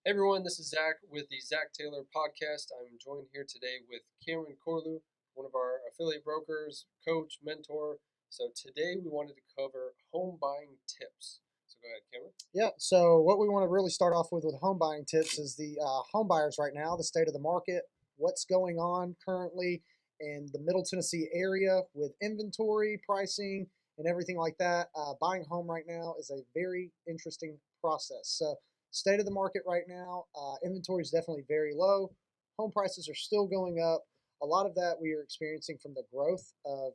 Hey everyone, this is Zach with the Zach Taylor podcast. I'm joined here today with Cameron Corlew, one of our affiliate brokers, coach, mentor. So today we wanted to cover home buying tips. So go ahead, Cameron. Yeah, so what we want to really start off with home buying tips is the home buyers right now, the state of the market, what's going on currently in the Middle Tennessee area with inventory, pricing, and everything like that. Buying a home right now is a very interesting process. So, state of the market right now, inventory is definitely very low. Home prices are still going up. A lot of that we are experiencing from the growth of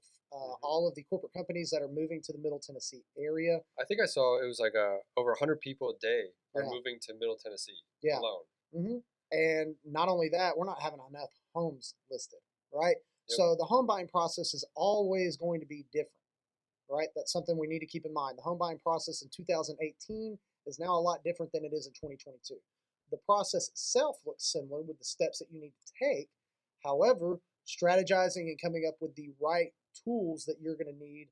all of the corporate companies that are moving to the Middle Tennessee area. I think I saw it was like over 100 people a day are Yeah, moving to Middle Tennessee yeah. alone. hmm And not only that, we're not having enough homes listed, right? Yep. So the home buying process is always going to be different, right? That's something we need to keep in mind. The home buying process in 2018 is now a lot different than it is in 2022. The process itself looks similar with the steps that you need to take. However, strategizing and coming up with the right tools that you're going to need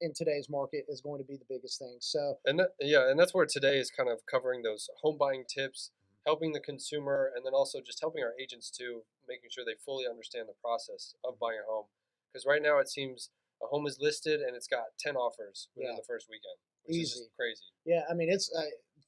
in today's market is going to be the biggest thing. So, And that's where today is kind of covering those home buying tips, helping the consumer, and then also just helping our agents too, making sure they fully understand the process of buying a home. Because right now it seems a home is listed and it's got 10 offers within yeah, the first weekend, which is just easy. crazy. Yeah, I mean, it's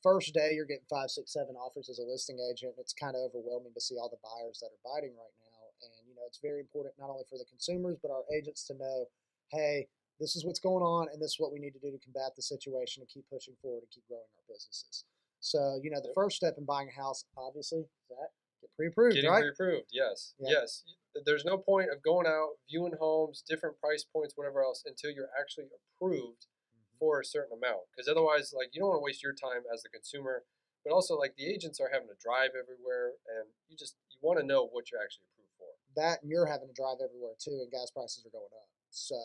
first day you're getting five, six, seven offers as a listing agent. It's kind of overwhelming to see all the buyers that are biting right now. And, it's very important not only for the consumers, but our agents to know, hey, this is what's going on, and this is what we need to do to combat the situation and keep pushing forward and keep growing our businesses. So, the Yep. first step in buying a house, obviously, is that get pre-approved, Getting right? pre-approved, yes, Yeah. yes. There's no point of going out, viewing homes, different price points, whatever else, until you're actually approved for a certain amount. Because otherwise, like, you don't want to waste your time as the consumer, but also like the agents are having to drive everywhere, and you want to know what you're actually approved for. That and you're having to drive everywhere too, and gas prices are going up. So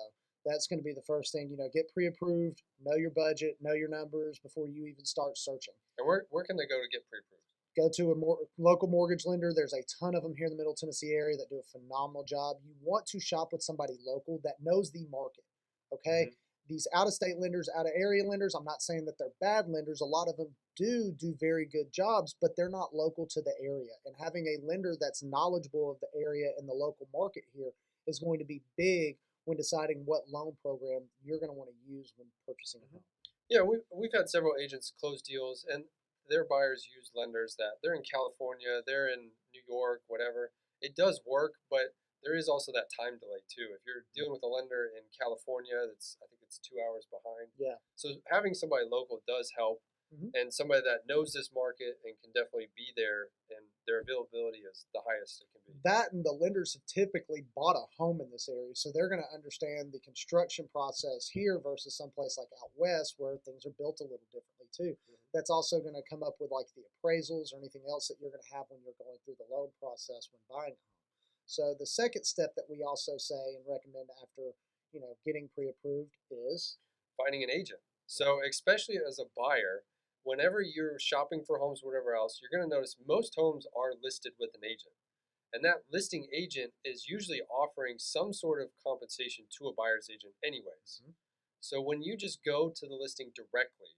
that's going to be the first thing. Get pre-approved, know your budget, know your numbers before you even start searching. And where can they go to get pre-approved? Go to a local mortgage lender. There's a ton of them here in the Middle Tennessee area that do a phenomenal job. You want to shop with somebody local that knows the market. Okay, Mm-hmm. these out-of-state lenders, out-of-area lenders. I'm not saying that they're bad lenders. A lot of them do very good jobs, but they're not local to the area. And having a lender that's knowledgeable of the area and the local market here is going to be big when deciding what loan program you're going to want to use when purchasing a Mm-hmm. home. Yeah, we've had several agents close deals, and their buyers use lenders that they're in California, they're in New York, whatever. It does work, but there is also that time delay too. If you're dealing with a lender in California, I think it's 2 hours behind. Yeah. So having somebody local does help, Mm-hmm. and somebody that knows this market and can definitely be there, and their availability is the highest it can be. That and the lenders have typically bought a home in this area, so they're going to understand the construction process here versus someplace like out west where things are built a little differently too. Mm-hmm. That's also going to come up with like the appraisals or anything else that you're going to have when you're going through the loan process when buying a home. So the second step that we also say and recommend after getting pre-approved is Finding an agent. So, especially as a buyer, whenever you're shopping for homes, whatever else, you're going to notice most homes are listed with an agent. And that listing agent is usually offering some sort of compensation to a buyer's agent, anyways. mm-hmm. So, when you just go to the listing directly,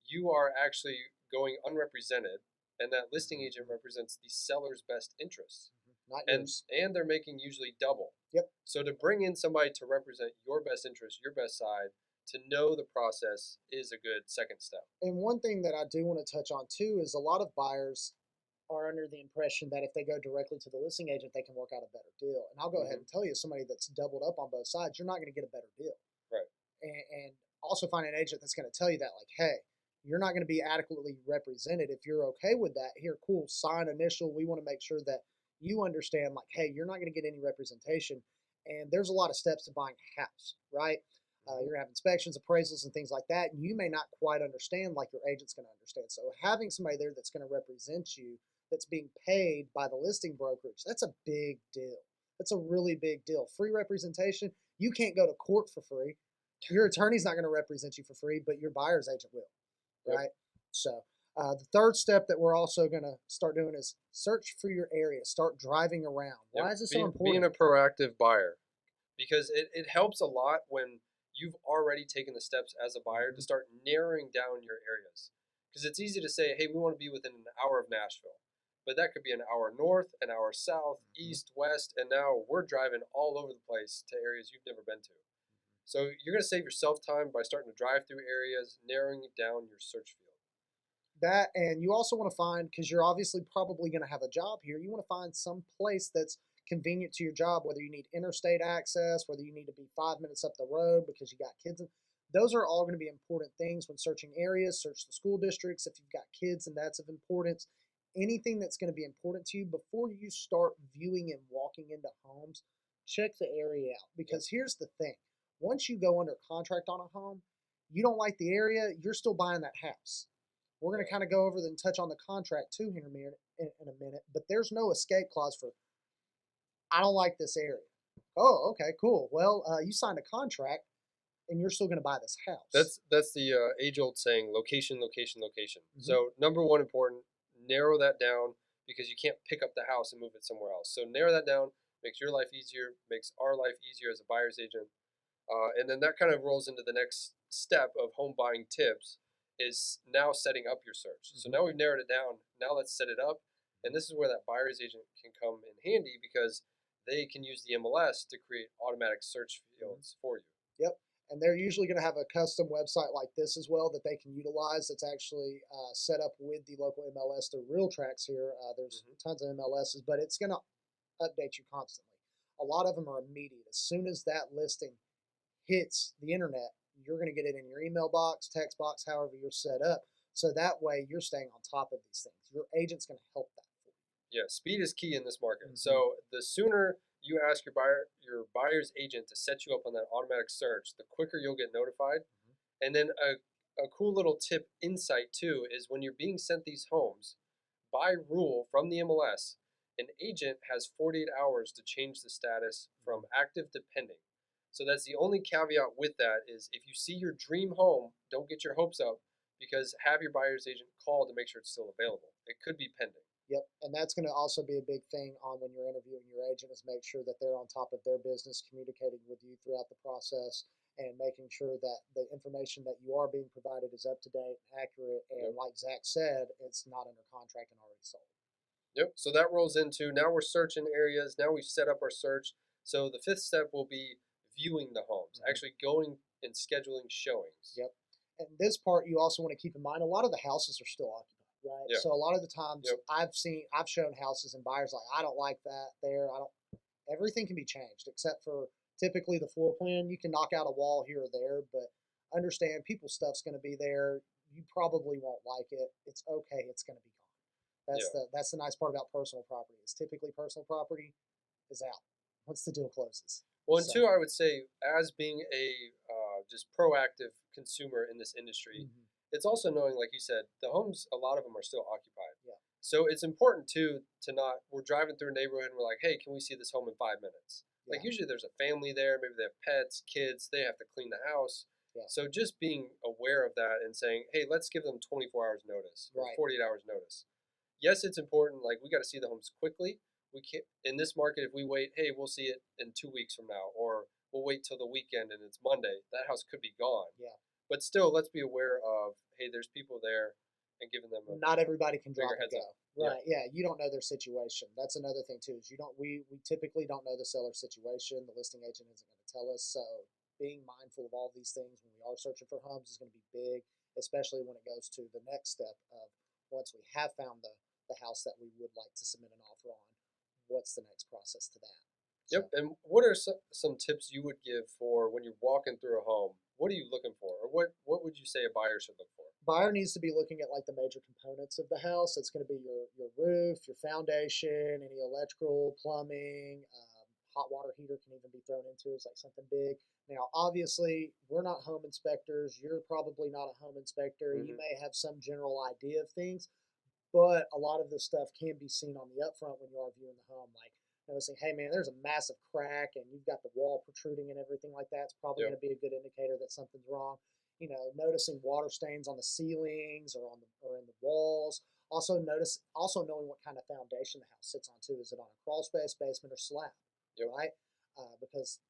you are actually going unrepresented, and that listing agent represents the seller's best interests. Not And, yours. and they're making usually double. Yep. So, to bring in somebody to represent your best interest, your best side, to know the process is a good second step. And one thing that I do want to touch on too is a lot of buyers are under the impression that if they go directly to the listing agent, they can work out a better deal. And I'll go ahead Mm-hmm. and tell you, somebody that's doubled up on both sides, you're not going to get a better deal. Right. And also find an agent that's going to tell you that, like, hey, you're not going to be adequately represented. If you're okay with that, here, cool, sign initial. We want to make sure that you understand, like, hey, you're not going to get any representation. And there's a lot of steps to buying a house, right? You're going to have inspections, appraisals, and things like that. And you may not quite understand like your agent's going to understand. So having somebody there that's going to represent you, that's being paid by the listing brokerage, that's a big deal. That's a really big deal. Free representation. You can't go to court for free. Your attorney's not going to represent you for free, but your buyer's agent will, right? Yep. So the third step that we're also going to start doing is search for your area. Start driving around. Why Yep. is this so important? Being a proactive buyer, because it helps a lot when you've already taken the steps as a buyer to start narrowing down your areas. Because it's easy to say, hey, we want to be within an hour of Nashville, but that could be an hour north, an hour south, east, west, and now we're driving all over the place to areas you've never been to. So you're going to save yourself time by starting to drive through areas, narrowing down your search field. That, and you also want to find, because you're obviously probably going to have a job here, you want to find some place that's convenient to your job, whether you need interstate access, whether you need to be 5 minutes up the road because you got kids. Those are all going to be important things when searching areas. Search the school districts if you've got kids and that's of importance. Anything that's going to be important to you before you start viewing and walking into homes, check the area out. Because here's the thing, once you go under contract on a home, you don't like the area, you're still buying that house. We're going to kind of go over and touch on the contract too here in a minute, but there's no escape clause for, I don't like this area. Oh, okay, cool. Well, you signed a contract and you're still going to buy this house. That's the age-old saying, location, location, location. So number one important, narrow that down because you can't pick up the house and move it somewhere else. So narrow that down, makes your life easier, makes our life easier as a buyer's agent. And then that kind of rolls into the next step of home buying tips is now setting up your search. So now we've narrowed it down. Now let's set it up. And this is where that buyer's agent can come in handy because they can use the MLS to create automatic search fields for you. Yep. And they're usually going to have a custom website like this as well that they can utilize that's actually set up with the local MLS. The RealTracks here, there's tons of MLSs, but it's going to update you constantly. A lot of them are immediate. As soon as that listing hits the internet, you're going to get it in your email box, text box, however you're set up. So that way you're staying on top of these things. Your agent's going to help that for you. Yeah, speed is key in this market. So the sooner you ask your buyer's agent to set you up on that automatic search, the quicker you'll get notified. And then a cool little tip insight too is when you're being sent these homes, by rule from the MLS, an agent has 48 hours to change the status from active to pending. So that's the only caveat with that is if you see your dream home, don't get your hopes up because have your buyer's agent call to make sure it's still available. It could be pending. Yep, and that's going to also be a big thing on when you're interviewing your agent is make sure that they're on top of their business, communicating with you throughout the process, and making sure that the information that you are being provided is up to date, accurate, and like Zach said, it's not under contract and already sold. Yep. So that rolls into now we're searching areas. Now we've set up our search. So the fifth step will be viewing the homes, actually going and scheduling showings. Yep. And this part you also want to keep in mind. A lot of the houses are still occupied. Right. Yep. So a lot of the times I've shown houses and buyers like, I don't like that there. Everything can be changed except for typically the floor plan. You can knock out a wall here or there, but understand people's stuff's going to be there. You probably won't like it. It's okay. It's going to be gone. That's the nice part about personal property is typically personal property is out once the deal closes. Well, and two, I would say as being a just proactive consumer in this industry, it's also knowing, like you said, the homes, a lot of them are still occupied. Yeah. So it's important too to not, we're driving through a neighborhood and we're like, hey, can we see this home in 5 minutes? Like usually there's a family there, maybe they have pets, kids, they have to clean the house. Yeah. So just being aware of that and saying, hey, let's give them 24 hours notice or 48 hours notice. Yes, it's important. Like we got to see the homes quickly. We can't in this market. If we wait, hey, we'll see it in 2 weeks from now, or we'll wait till the weekend and it's Monday. That house could be gone. Yeah. But still, let's be aware of, hey, there's people there and giving them not everybody can drop and go. Up. Right. Yeah. You don't know their situation. That's another thing too, is we typically don't know the seller's situation. The listing agent isn't going to tell us. So being mindful of all these things when we are searching for homes is going to be big, especially when it goes to the next step of once we have found the house that we would like to submit an offer on, what's the next process to that? Yep. And what are some tips you would give for when you're walking through a home? What are you looking for? Or what would you say a buyer should look for? Buyer needs to be looking at like the major components of the house. It's going to be your roof, your foundation, any electrical, plumbing, hot water heater can even be thrown into it. It's like something big. Now, obviously, we're not home inspectors. You're probably not a home inspector. You may have some general idea of things, but a lot of this stuff can be seen on the upfront when you are viewing the home. Like noticing, hey man, there's a massive crack and you've got the wall protruding and everything like that. It's probably going to be a good indicator that something's wrong. Noticing water stains on the ceilings or in the walls. Also knowing what kind of foundation the house sits on too. Is it on a crawl space, basement, or slab? Right? Because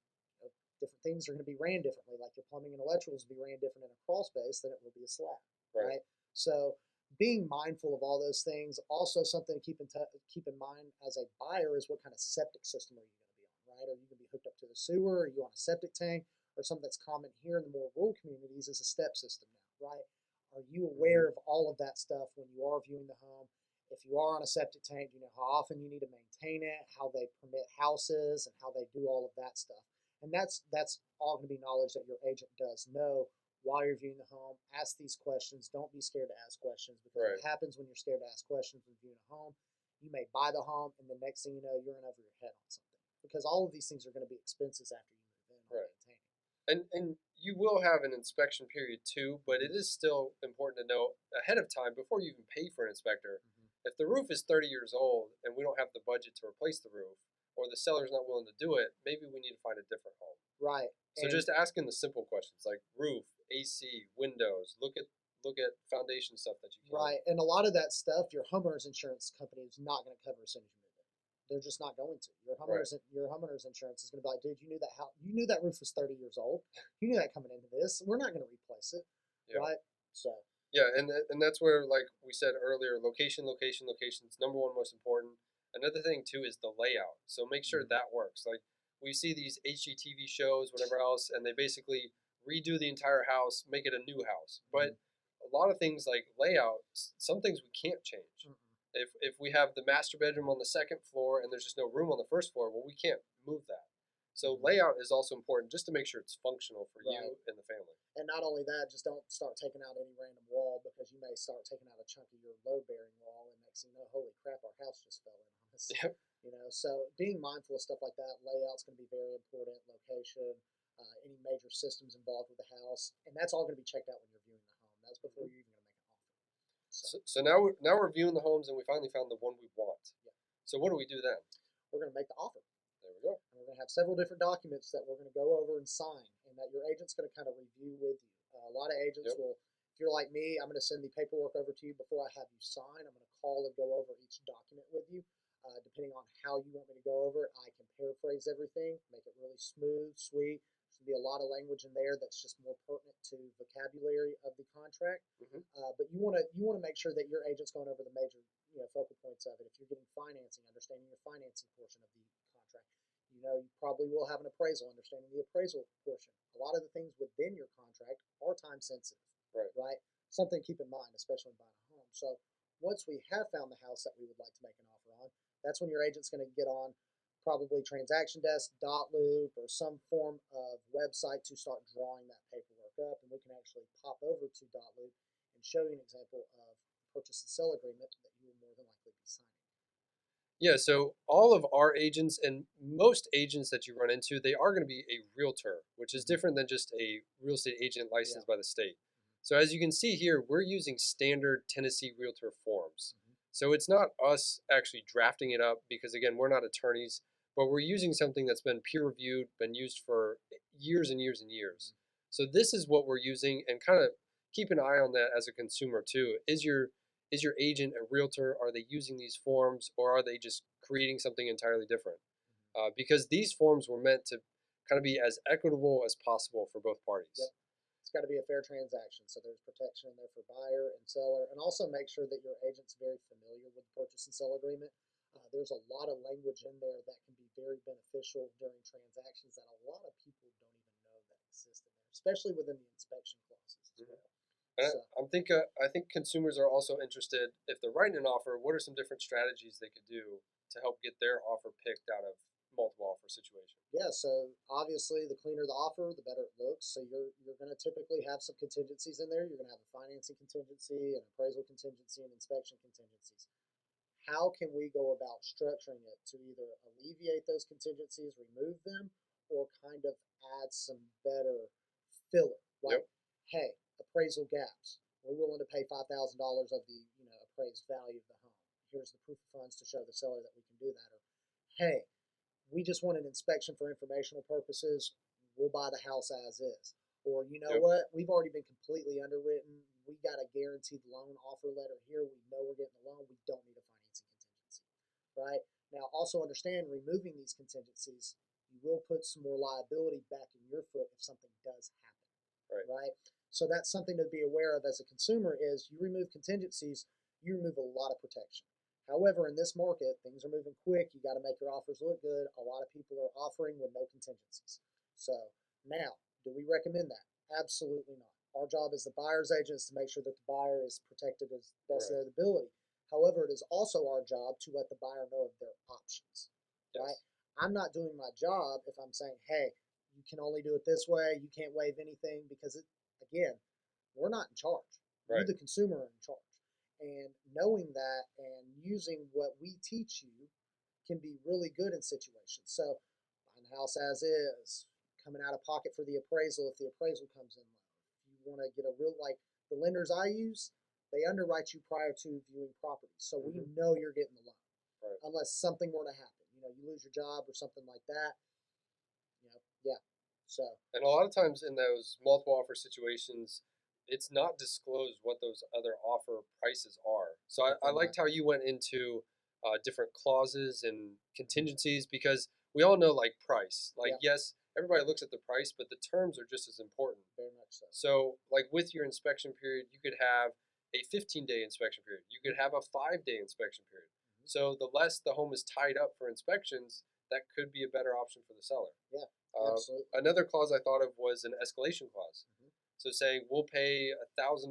different things are going to be ran differently. Like your plumbing and electricals will be ran different in a crawl space than it will be a slab. Right? So being mindful of all those things. Also, something to keep in mind as a buyer is what kind of septic system are you going to be on, right? Are you going to be hooked up to the sewer? Are you on a septic tank? Or something that's common here in the more rural communities is a step system now, right? Are you aware of all of that stuff when you are viewing the home? If you are on a septic tank, do you know how often you need to maintain it, how they permit houses, and how they do all of that stuff? And that's all going to be knowledge that your agent does know while you're viewing the home. Ask these questions. Don't be scared to ask questions, because Right. what happens when you're scared to ask questions when viewing a home, you may buy the home and the next thing you know, you're in over your head on something, because all of these things are going to be expenses after you move in on Right. maintaining. And you will have an inspection period too, but it is still important to know ahead of time before you even pay for an inspector. If the roof is 30 years old and we don't have the budget to replace the roof, or the seller's not willing to do it, maybe we need to find a different home. Right. So And just asking the simple questions like roof, AC, windows, look at foundation stuff that you can. right. And a lot of that stuff, your homeowner's insurance company is not going to cover as soon as you move in. They're just not going to. Your homeowner's insurance is going to be like, dude, you knew that roof was 30 years old. You knew that coming into this. We're not going to replace it, Yeah. right? So Yeah, and that's where, like we said earlier, location is number one most important. Another thing too is the layout. So make sure that works. Like we see these HGTV shows, whatever else, and they basically redo the entire house, make it a new house. But a lot of things like layout, some things we can't change. If we have the master bedroom on the second floor and there's just no room on the first floor, well, we can't move that. So layout is also important just to make sure it's functional for you and the family. And not only that, just don't start taking out any random wall, because you may start taking out a chunk of your load bearing wall, and next thing you know, holy crap, our house just fell in on us. Yep. You know, so being mindful of stuff like that, layout's going to be very important, location, any major systems involved with the house, and that's all going to be checked out when you're viewing the home. That's before you're even going to make an offer. So now we're viewing the homes and we finally found the one we want. Yeah. So what do we do then? We're going to make the offer. There we go. And we're going to have several different documents that we're going to go over and sign, and that your agent's going to kind of review with you. A lot of agents will, if you're like me, I'm going to send the paperwork over to you before I have you sign. I'm going to call and go over each document with you. Depending on how you want me to go over it, I can paraphrase everything, make it really smooth, sweet. There's going to be a lot of language in there that's just more pertinent to vocabulary of the contract. But you want to make sure that your agent's going over the major focal points of it. If you're getting financing, understanding your financing portion of the contract. You probably will have an appraisal, understanding the appraisal portion. A lot of the things within your contract are time sensitive, right? Something to keep in mind, especially when buying a home. So once we have found the house that we would like to make an offer on, that's when your agent's going to get on probably Transaction Desk, Dotloop, or some form of website to start drawing that paperwork up. And we can actually pop over to Dotloop and show you an example of purchase and sell agreement that you will more than likely be signing. Yeah, so all of our agents and most agents that you run into, they are going to be a realtor, which is different than just a real estate agent licensed by the state. So as you can see here, we're using standard Tennessee realtor forms. So it's not us actually drafting it up, because again, we're not attorneys, but we're using something that's been peer reviewed, been used for years and years and years. So this is what we're using, and kind of keep an eye on that as a consumer too. Is your agent a realtor? Are they using these forms, or are they just creating something entirely different? Because these forms were meant to kind of be as equitable as possible for both parties. Yep. It's got to be a fair transaction, so there's protection in there for buyer and seller, and also make sure that your agent's very familiar with the purchase and sell agreement. There's a lot of language in there that can be very beneficial during transactions that a lot of people don't even know that exist in there, especially within the inspection clauses as well. I think consumers are also interested, if they're writing an offer, what are some different strategies they could do to help get their offer picked out of multiple offer situations? Yeah, so obviously the cleaner the offer, the better it looks. So you're going to typically have some contingencies in there. You're going to have a financing contingency, an appraisal contingency, and inspection contingencies. How can we go about structuring it to either alleviate those contingencies, remove them, or kind of add some better filler? Like, hey, appraisal gaps. We're willing to pay $5,000 of the appraised value of the home. Here's the proof of funds to show the seller that we can do that. Or, hey, we just want an inspection for informational purposes. We'll buy the house as is. Or, what? We've already been completely underwritten. We got a guaranteed loan offer letter here. We know we're getting the loan. We don't need a financing contingency, right? Now, also understand, removing these contingencies, you will put some more liability back in your foot if something does happen, right? So that's something to be aware of as a consumer is you remove contingencies, you remove a lot of protection. However, in this market, things are moving quick. You got to make your offers look good. A lot of people are offering with no contingencies. So now, do we recommend that? Absolutely not. Our job as the buyer's agent is to make sure that the buyer is protected as best of their ability. However, it is also our job to let the buyer know of their options, right? Yes. I'm not doing my job if I'm saying, hey, you can only do it this way. You can't waive anything because again, we're not in charge. You, Right. the consumer, are in charge. And knowing that and using what we teach you can be really good in situations. So, buying the house as is, coming out of pocket for the appraisal if the appraisal comes in low. If you want to get a real, like the lenders I use, they underwrite you prior to viewing properties. So we know you're getting the loan. Right. Unless something were to happen. You lose your job or something like that. Yeah. So. And a lot of times in those multiple offer situations, it's not disclosed what those other offer prices are. So I liked how you went into different clauses and contingencies because we all know like price. Like, yes, everybody looks at the price, but the terms are just as important. Very much so. So, like with your inspection period, you could have a 15-day inspection period. You could have a 5-day inspection period. So the less the home is tied up for inspections, that could be a better option for the seller. Yeah. Absolutely. Another clause I thought of was an escalation clause. So saying we'll pay $1,000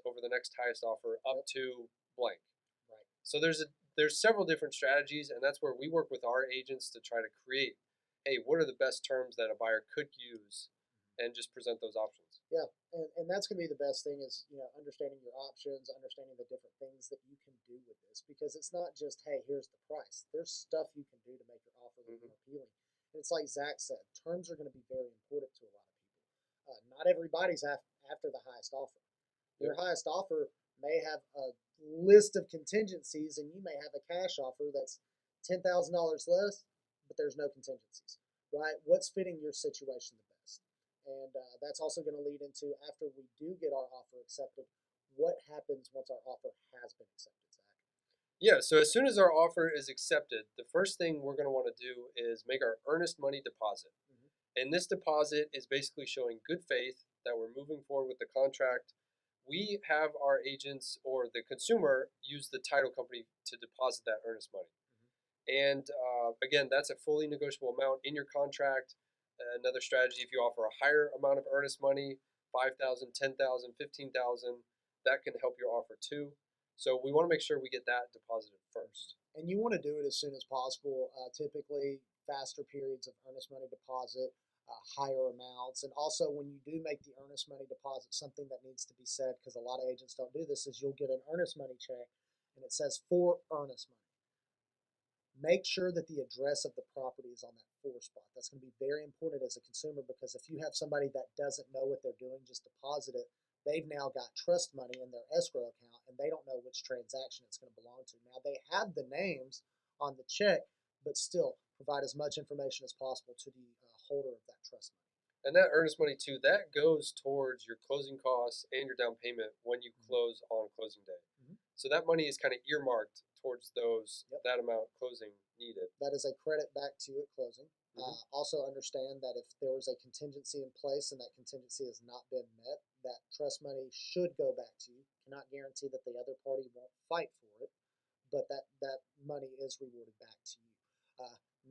over the next highest offer up to blank. Right. So there's several different strategies, and that's where we work with our agents to try to create, hey, what are the best terms that a buyer could use, and just present those options. Yeah, and that's going to be the best thing is understanding your options, understanding the different things that you can do with this because it's not just hey here's the price. There's stuff you can do to make your offer more appealing. And it's like Zach said, terms are going to be very important to a lot of people. Not everybody's after the highest offer. Your highest offer may have a list of contingencies, and you may have a cash offer that's $10,000 less, but there's no contingencies, right? What's fitting your situation the best? And that's also going to lead into after we do get our offer accepted, what happens once our offer has been accepted, Zach? Yeah, so as soon as our offer is accepted, the first thing we're going to want to do is make our earnest money deposit. And this deposit is basically showing good faith that we're moving forward with the contract. We have our agents or the consumer use the title company to deposit that earnest money. And again, that's a fully negotiable amount in your contract. Another strategy, if you offer a higher amount of earnest money, 5,000, 10,000, 15,000, that can help your offer too. So we want to make sure we get that deposited first. And you want to do it as soon as possible. Typically, faster periods of earnest money deposit, higher amounts. And also, when you do make the earnest money deposit, something that needs to be said, because a lot of agents don't do this, is you'll get an earnest money check and it says for earnest money. Make sure that the address of the property is on that for spot. That's going to be very important as a consumer because if you have somebody that doesn't know what they're doing, just deposit it. They've now got trust money in their escrow account and they don't know which transaction it's going to belong to. Now, they have the names on the check, but still provide as much information as possible to the holder of that trust money. And that earnest money too, that goes towards your closing costs and your down payment when you close on closing day. So that money is kind of earmarked towards that amount closing needed. That is a credit back to you at closing. Also understand that if there was a contingency in place and that contingency has not been met, that trust money should go back to you. Cannot guarantee that the other party won't fight for it, but that money is rewarded back to you.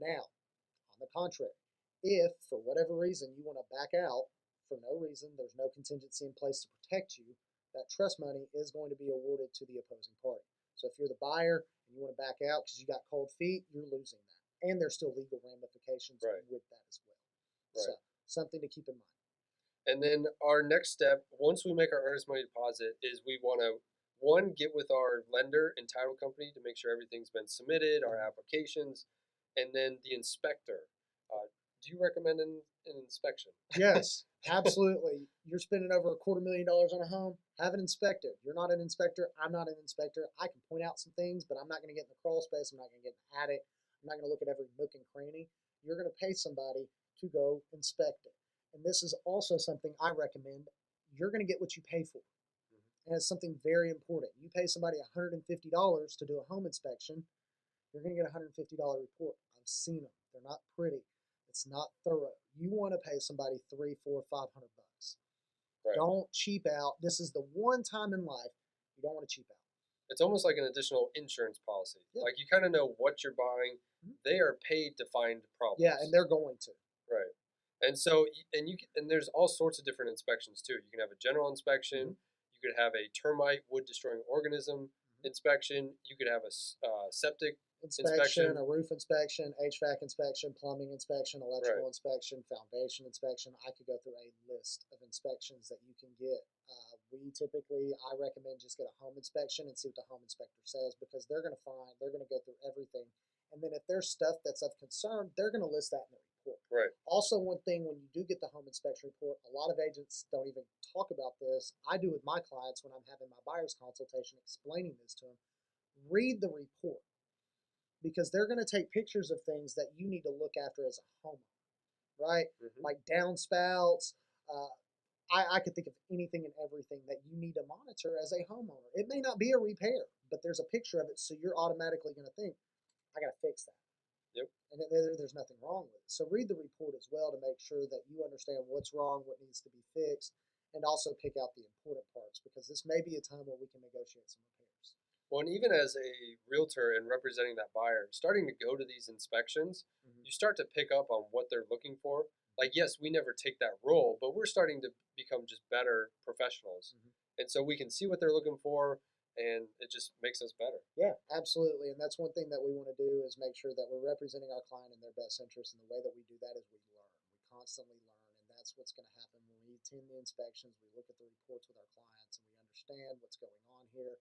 Now, on the contrary, if for whatever reason you want to back out for no reason, there's no contingency in place to protect you, that trust money is going to be awarded to the opposing party. So if you're the buyer and you want to back out because you got cold feet, you're losing that. And there's still legal ramifications with that as well. So something to keep in mind. And then our next step, once we make our earnest money deposit, is we want to, one, get with our lender and title company to make sure everything's been submitted, our applications, and then the inspector. Do you recommend an inspection? Yes, absolutely. You're spending over $250,000 on a home, have it inspected. You're not an inspector. I'm not an inspector. I can point out some things, but I'm not going to get in the crawl space. I'm not going to get in the attic. I'm not going to look at every nook and cranny. You're going to pay somebody to go inspect it. And this is also something I recommend. You're going to get what you pay for. And it's something very important. You pay somebody $150 to do a home inspection, you're going to get a $150 report. I've seen them. They're not pretty. It's not thorough. You want to pay somebody $300, $400, $500. Right. Don't cheap out. This is the one time in life you don't want to cheap out. It's almost like an additional insurance policy. Yeah. Like you kind of know what you're buying. Mhm. They are paid to find problems. Yeah, and they're going to. Right. And so, and there's all sorts of different inspections too. You can have a general inspection. You could have a termite wood destroying organism inspection. You could have a septic Inspection, a roof inspection, HVAC inspection, plumbing inspection, electrical inspection, foundation inspection. I could go through a list of inspections that you can get. I recommend just get a home inspection and see what the home inspector says, because they're going to go through everything. And then if there's stuff that's of concern, they're going to list that in the report. Right. Also, one thing, when you do get the home inspection report, a lot of agents don't even talk about this. I do with my clients when I'm having my buyer's consultation, explaining this to them. Read the report, because they're going to take pictures of things that you need to look after as a homeowner, right? Like downspouts. I could think of anything and everything that you need to monitor as a homeowner. It may not be a repair, but there's a picture of it, so you're automatically going to think, I got to fix that. Yep. And there's nothing wrong with it. So read the report as well to make sure that you understand what's wrong, what needs to be fixed, and also pick out the important parts, because this may be a time where we can negotiate some repairs. Well, and even as a realtor and representing that buyer, starting to go to these inspections, you start to pick up on what they're looking for. Like, yes, we never take that role, but we're starting to become just better professionals. And so we can see what they're looking for, and it just makes us better. Yeah, absolutely. And that's one thing that we want to do, is make sure that we're representing our client in their best interest. And the way that we do that is we learn. We constantly learn. And that's what's going to happen when we attend the inspections. We look at the reports with our clients and we understand what's going on here.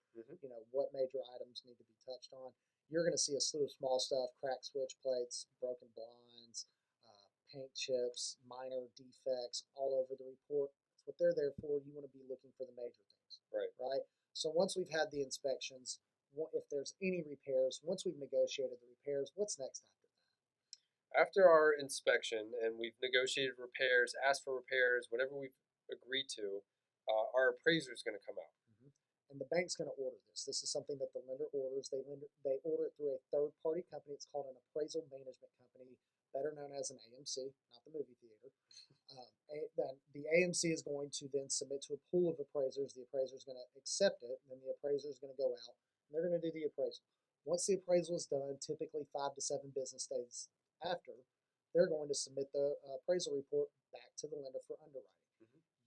What major items need to be touched on. You're going to see a slew of small stuff: cracked switch plates, broken blinds, paint chips, minor defects all over the report. That's what they're there for. You want to be looking for the major things. Right? So once we've had the inspections, if there's any repairs, once we've negotiated the repairs, what's next after that? After our inspection and we've negotiated repairs, asked for repairs, whatever we've agreed to, our appraiser is going to come out. And the bank's going to order this. This is something that the lender orders. They order it through a third-party company. It's called an appraisal management company, better known as an AMC, not the movie theater. Then the AMC is going to then submit to a pool of appraisers. The appraiser is going to accept it, and then the appraiser is going to go out, and they're going to do the appraisal. Once the appraisal is done, typically 5 to 7 business days after, they're going to submit the appraisal report back to the lender for underwriting.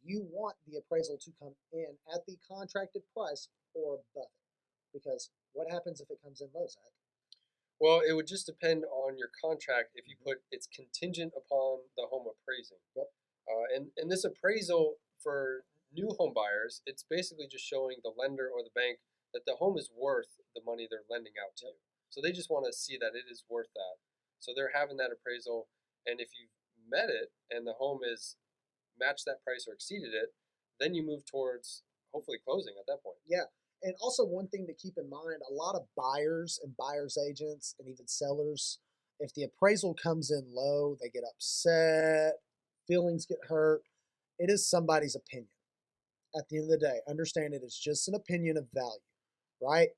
You want the appraisal to come in at the contracted price or above it, because what happens if it comes in low, Zach? Well, it would just depend on your contract if you put it's contingent upon the home appraising. Yep. And this appraisal for new home buyers, it's basically just showing the lender or the bank that the home is worth the money they're lending out to you. So they just want to see that it is worth that. So they're having that appraisal, and if you've met it and the home is matched that price or exceeded it, then you move towards hopefully closing at that point. Yeah. And also, one thing to keep in mind, a lot of buyers and buyers agents and even sellers, if the appraisal comes in low, they get upset, feelings get hurt. It is somebody's opinion. At the end of the day, understand it is just an opinion of value, right?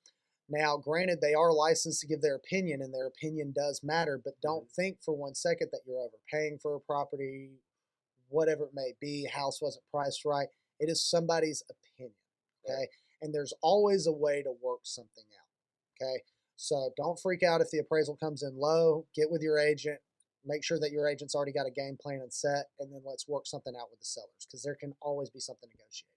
Now, granted, they are licensed to give their opinion, and their opinion does matter, but don't think for 1 second that you're overpaying for a property, whatever it may be. House wasn't priced right. It is somebody's opinion, okay? And there's always a way to work something out, okay? So don't freak out if the appraisal comes in low. Get with your agent. Make sure that your agent's already got a game plan and set, and then let's work something out with the sellers, because there can always be something negotiated.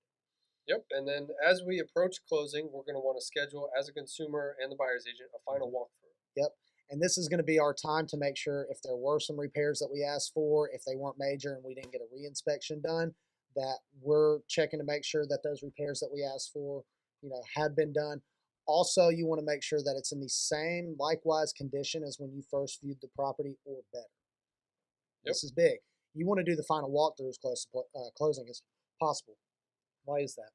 Yep, and then as we approach closing, we're going to want to schedule, as a consumer and the buyer's agent, a final walkthrough. Yep. And this is going to be our time to make sure, if there were some repairs that we asked for, if they weren't major and we didn't get a reinspection done, that we're checking to make sure that those repairs that we asked for, had been done. Also, you want to make sure that it's in the same likewise condition as when you first viewed the property, or better. Yep. This is big. You want to do the final walkthrough as close to closing as possible. Why is that?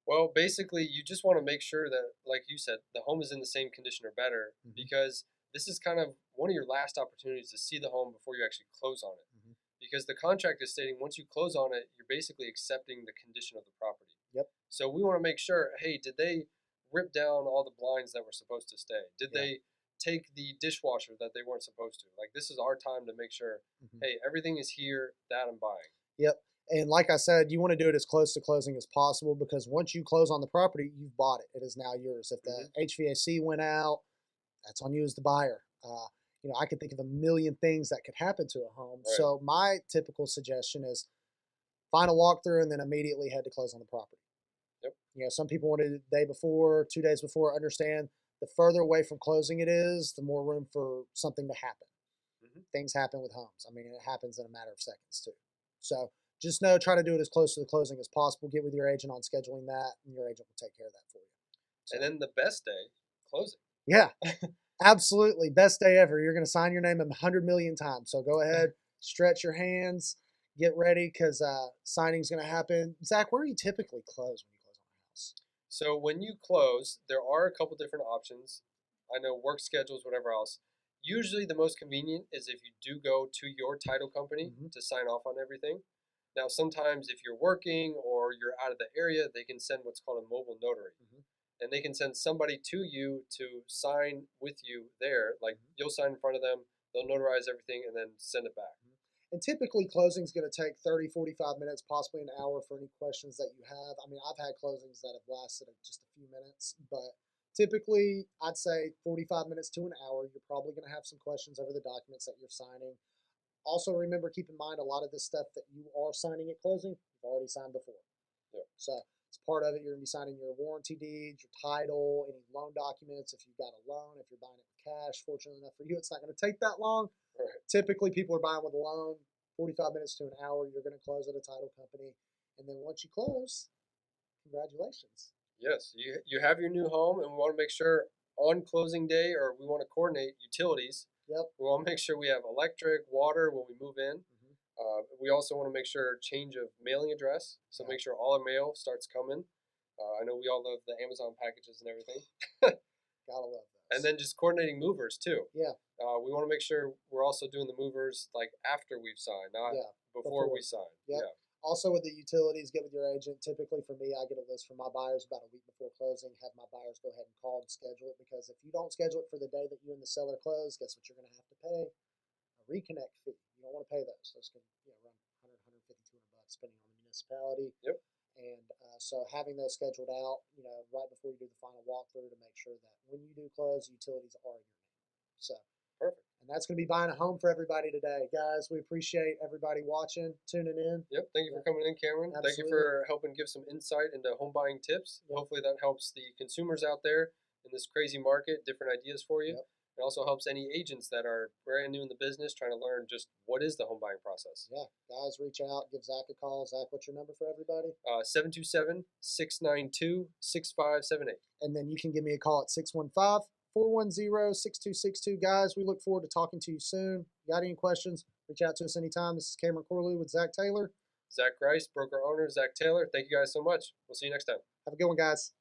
Well, basically, you just want to make sure that, like you said, the home is in the same condition or better, because this is kind of one of your last opportunities to see the home before you actually close on it. Because the contract is stating once you close on it, you're basically accepting the condition of the property. Yep. So we want to make sure, hey, did they rip down all the blinds that were supposed to stay? Did they take the dishwasher that they weren't supposed to? Like, this is our time to make sure, hey, everything is here that I'm buying. Yep. And like I said, you want to do it as close to closing as possible because once you close on the property, you've bought it. It is now yours. If the HVAC went out, that's on you as the buyer. I could think of a million things that could happen to a home. Right. So my typical suggestion is find a walkthrough and then immediately head to close on the property. Yep. Some people want to do the day before, 2 days before. Understand the further away from closing it is, the more room for something to happen. Things happen with homes. I mean, it happens in a matter of seconds too. So just know, try to do it as close to the closing as possible. Get with your agent on scheduling that, and your agent will take care of that for you. So, and then the best day, closing. Yeah, absolutely. Best day ever. You're going to sign your name 100 million times. So go ahead, stretch your hands, get ready because signing's going to happen. Zach, where do you typically close when you close on a house? So when you close, there are a couple different options. I know work schedules, whatever else. Usually the most convenient is if you do go to your title company to sign off on everything. Now, sometimes if you're working or you're out of the area, they can send what's called a mobile notary. And they can send somebody to you to sign with you there. Like you'll sign in front of them, they'll notarize everything, and then send it back. And typically closing is going to take 30, 45 minutes, possibly an hour for any questions that you have. I mean, I've had closings that have lasted just a few minutes, but typically I'd say 45 minutes to an hour. You're probably going to have some questions over the documents that you're signing. Also, remember, keep in mind a lot of this stuff that you are signing at closing, you've already signed before. Yep. So it's part of it. You're going to be signing your warranty deeds, your title, any loan documents. If you've got a loan, if you're buying it with cash, fortunately enough for you, it's not going to take that long. Right. Typically, people are buying with a loan, 45 minutes to an hour. You're going to close at a title company. And then once you close, congratulations. Yes, you have your new home, and we want to make sure on closing day, or we want to coordinate utilities. Yep. We want to make sure we have electric, water when we move in. We also want to make sure change of mailing address, so make sure all our mail starts coming. I know we all love the Amazon packages and everything. Gotta love those. And then just coordinating movers too. Yeah. We want to make sure we're also doing the movers like after we've signed, not before we sign. Yep. Yeah. Also with the utilities, get with your agent. Typically for me, I get a list from my buyers about a week before closing, have my buyers go ahead and call and schedule it, because if you don't schedule it for the day that you and the seller close, guess what you're going to have to pay? A reconnect fee. You don't want to pay those. Those can run 100, 150, $200 depending on the municipality. Yep. And so having those scheduled out, right before you do the final walkthrough to make sure that when you do close, utilities are in your name. So perfect. And that's going to be buying a home for everybody today. Guys, we appreciate everybody watching, tuning in. Yep. Thank you for coming in, Cameron. Absolutely. Thank you for helping give some insight into home buying tips. Yep. Hopefully that helps the consumers out there in this crazy market, different ideas for you. Yep. It also helps any agents that are brand new in the business trying to learn just what is the home buying process. Yeah. Guys, reach out. Give Zach a call. Zach, what's your number for everybody? 727-692-6578. And then you can give me a call at 615-410-6262. Guys, we look forward to talking to you soon. Got any questions? Reach out to us anytime. This is Cameron Corlew with Zach Taylor. Zach Grice, broker owner, Zach Taylor. Thank you guys so much. We'll see you next time. Have a good one, guys.